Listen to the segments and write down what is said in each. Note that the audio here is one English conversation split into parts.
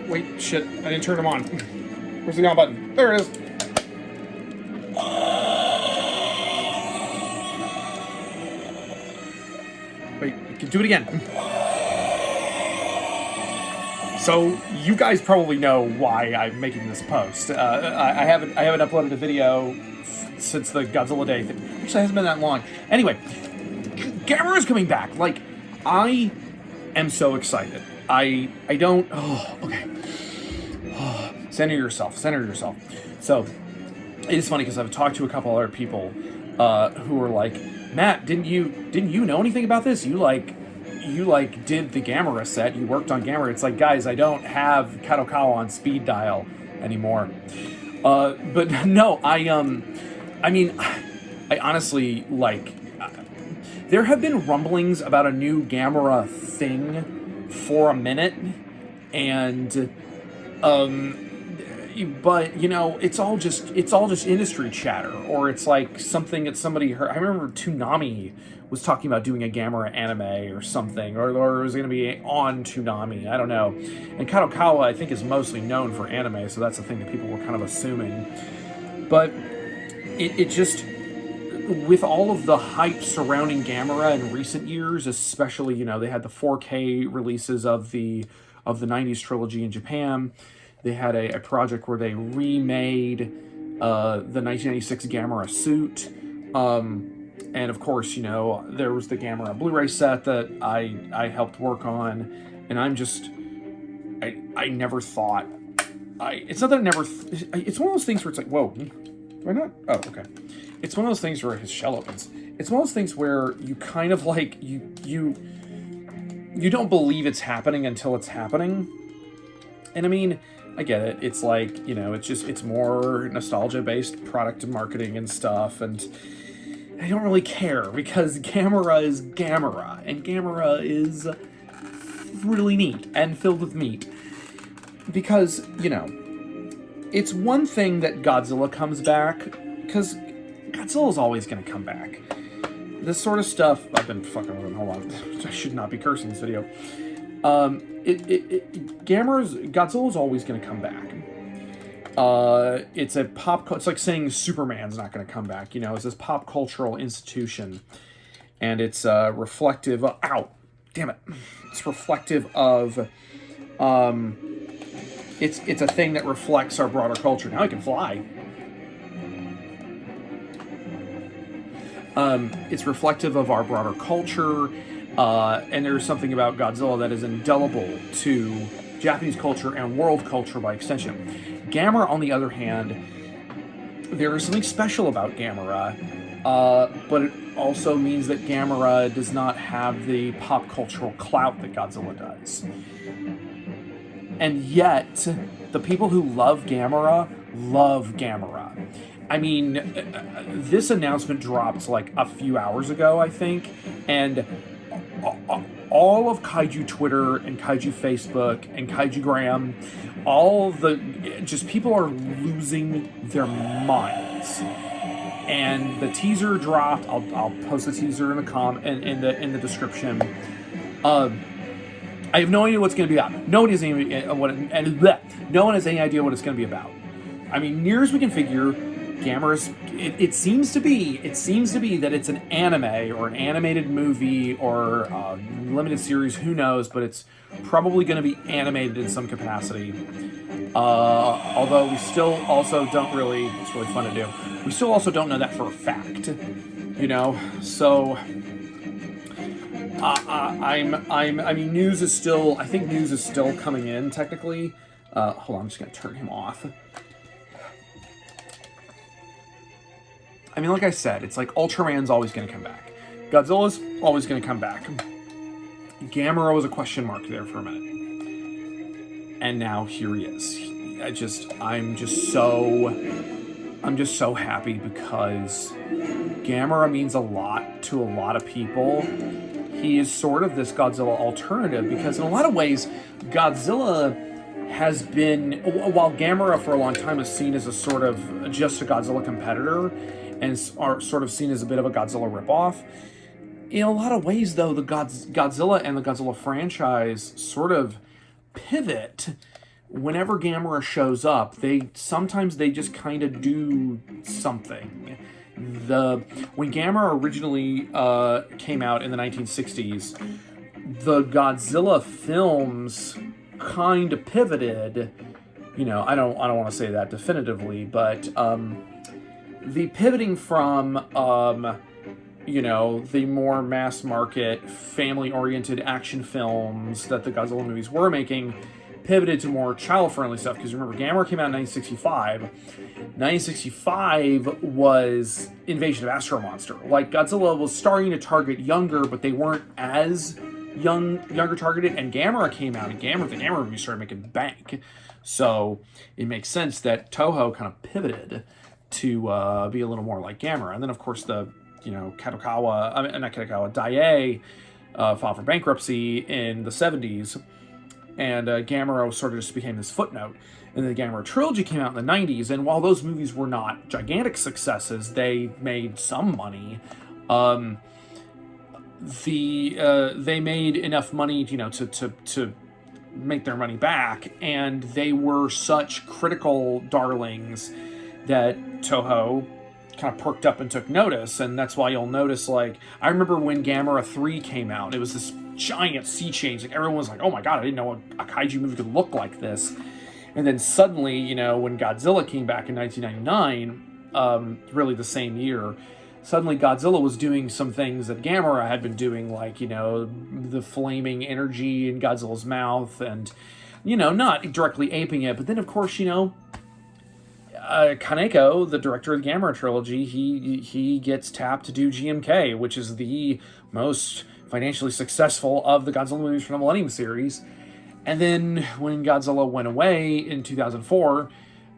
Wait, shit, I didn't turn them on. Where's the on button? There it is. Wait, do it again. So you guys probably know why I'm making this post. I haven't uploaded a video since the Godzilla Day thing. Actually, it hasn't been that long. Anyway, Gamera is coming back. Like, I am so excited. I don't. Oh, okay. Oh, center yourself. So it is funny because I've talked to a couple other people who were like, Matt, didn't you know anything about this? You did the Gamera set. You worked on Gamera. It's like, guys, I don't have Kadokawa on speed dial anymore. But no, I mean, I honestly, like, there have been rumblings about a new Gamera thing for a minute, and but you know, it's all just industry chatter, or it's like something that somebody heard. I remember Toonami was talking about doing a Gamera anime or something, or it was going to be on Toonami. I don't know. And Kadokawa, I think, is mostly known for anime, so that's the thing that people were kind of assuming. But it just, with all of the hype surrounding Gamera in recent years, especially, you know, they had the 4K releases of the 90s trilogy in Japan. They had a project where they remade the 1996 Gamera suit. And of course, you know, there was the Gamera Blu-ray set that I helped work on. And I'm just, I never thought, it's not that I never, it's one of those things where it's like, whoa, why not? Oh, okay. It's one of those things where his shell opens. It's one of those things where you kind of like, you don't believe it's happening until it's happening. And I mean, I get it. It's like, you know, it's more nostalgia-based product marketing and stuff, and I don't really care, because Gamera is Gamera, and Gamera is really neat and filled with meat. Because, you know, it's one thing that Godzilla comes back, because Godzilla's always going to come back. This sort of stuff, I've been fucking with him, hold on, I should not be cursing this video. Godzilla's always going to come back. It's a it's like saying Superman's not going to come back. You know, it's this pop cultural institution, and it's reflective of, damn it, it's reflective of, it's a thing that reflects our broader culture. Now I can fly. It's reflective of our broader culture. And there's something about Godzilla that is indelible to Japanese culture and world culture by extension. Gamera, on the other hand, there is something special about Gamera, but it also means that Gamera does not have the pop cultural clout that Godzilla does. And yet, the people who love Gamera love Gamera. I mean, this announcement dropped like a few hours ago, I think, and all of Kaiju Twitter and Kaiju Facebook and Kaiju Gram, all the just people are losing their minds. And the teaser dropped. I'll post the teaser in the in the description. I have no idea what it's going to be about. No one has any idea what it's going to be about. I mean, near as we can figure, Gamera's. It seems to be that it's an anime or an animated movie or a limited series. Who knows? But it's probably going to be animated in some capacity. Although we still also don't really. It's really fun to do. We still also don't know that for a fact. You know, so. I mean, news is still. I think news is still coming in technically. Hold on, I'm just gonna turn him off. I mean, like I said, it's like Ultraman's always going to come back. Godzilla's always going to come back. Gamera was a question mark there for a minute. And now here he is. I'm just so happy because Gamera means a lot to a lot of people. He is sort of this Godzilla alternative because in a lot of ways, Godzilla has been, while Gamera for a long time is seen as a sort of just a Godzilla competitor, and are sort of seen as a bit of a Godzilla ripoff. In a lot of ways, though, the Godzilla and the Godzilla franchise sort of pivot whenever Gamera shows up, they just kind of do something. When Gamera originally came out in the 1960s, the Godzilla films kind of pivoted. I don't want to say that definitively, but the pivoting from the more mass market, family oriented action films that the Godzilla movies were making pivoted to more child-friendly stuff. Because remember, Gamera came out in 1965. 1965 was Invasion of Astro Monster. Like, Godzilla was starting to target younger, but they weren't as younger targeted. And Gamera came out, and the Gamera movie started making bank. So it makes sense that Toho kind of pivoted to be a little more like Gamera. And then, of course, Daiei filed for bankruptcy in the 70s. And Gamera sort of just became this footnote. And the Gamera trilogy came out in the 90s, and while those movies were not gigantic successes, they made some money. They made enough money, to make their money back, and they were such critical darlings that Toho kind of perked up and took notice. And that's why you'll notice, like, I remember when Gamera 3 came out, it was this giant sea change. Like, everyone was like, oh my god, I didn't know a kaiju movie could look like this. And then suddenly, when Godzilla came back in 1999, really the same year, suddenly Godzilla was doing some things that Gamera had been doing, like, the flaming energy in Godzilla's mouth, and, not directly aping it. But then, of course, Kaneko, the director of the Gamera trilogy, he gets tapped to do GMK, which is the most financially successful of the Godzilla movies from the Millennium series. And then when Godzilla went away in 2004,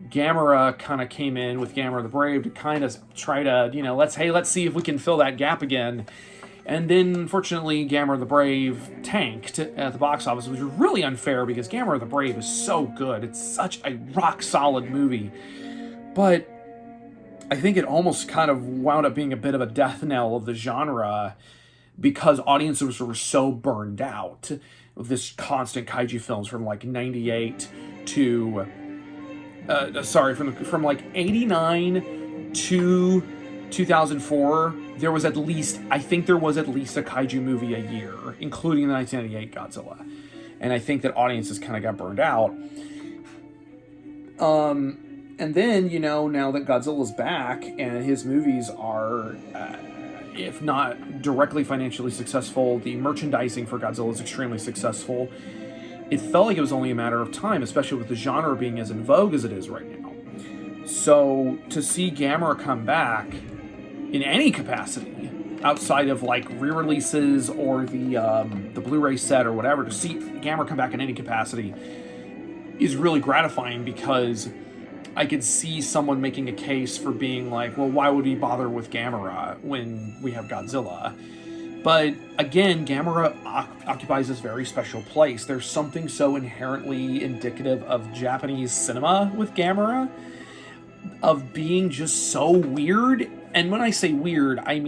Gamera kind of came in with Gamera the Brave to kind of try to, let's see if we can fill that gap again. And then, unfortunately, Gamera the Brave tanked at the box office, which was really unfair because Gamera the Brave is so good. It's such a rock-solid movie. But I think it almost kind of wound up being a bit of a death knell of the genre because audiences were so burned out of this constant kaiju films from like 98 to... from like 89 to 2004, there was at least a kaiju movie a year, including the 1998 Godzilla. And I think that audiences kind of got burned out. And then, now that Godzilla's back and his movies are, if not directly financially successful, the merchandising for Godzilla is extremely successful. It felt like it was only a matter of time, especially with the genre being as in vogue as it is right now. So to see Gamera come back in any capacity, outside of like re-releases or the Blu-ray set or whatever, to see Gamera come back in any capacity is really gratifying because I could see someone making a case for being like, well, why would we bother with Gamera when we have Godzilla? But again, Gamera occupies this very special place. There's something so inherently indicative of Japanese cinema with Gamera, of being just so weird. And when I say weird, I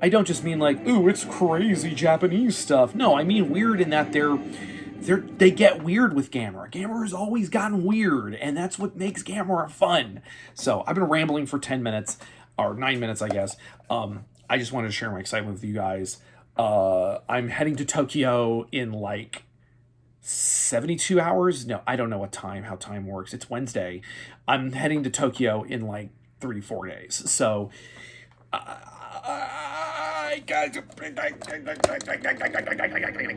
don't just mean like, ooh, it's crazy Japanese stuff. No, I mean weird in that they get weird with Gamera. Gamera's always gotten weird, and that's what makes Gamera fun. So I've been rambling for 10 minutes, or 9 minutes, I guess. I just wanted to share my excitement with you guys. I'm heading to Tokyo in like 72 hours. No, I don't know how time works. It's Wednesday. I'm heading to Tokyo in like 3-4 days. So I got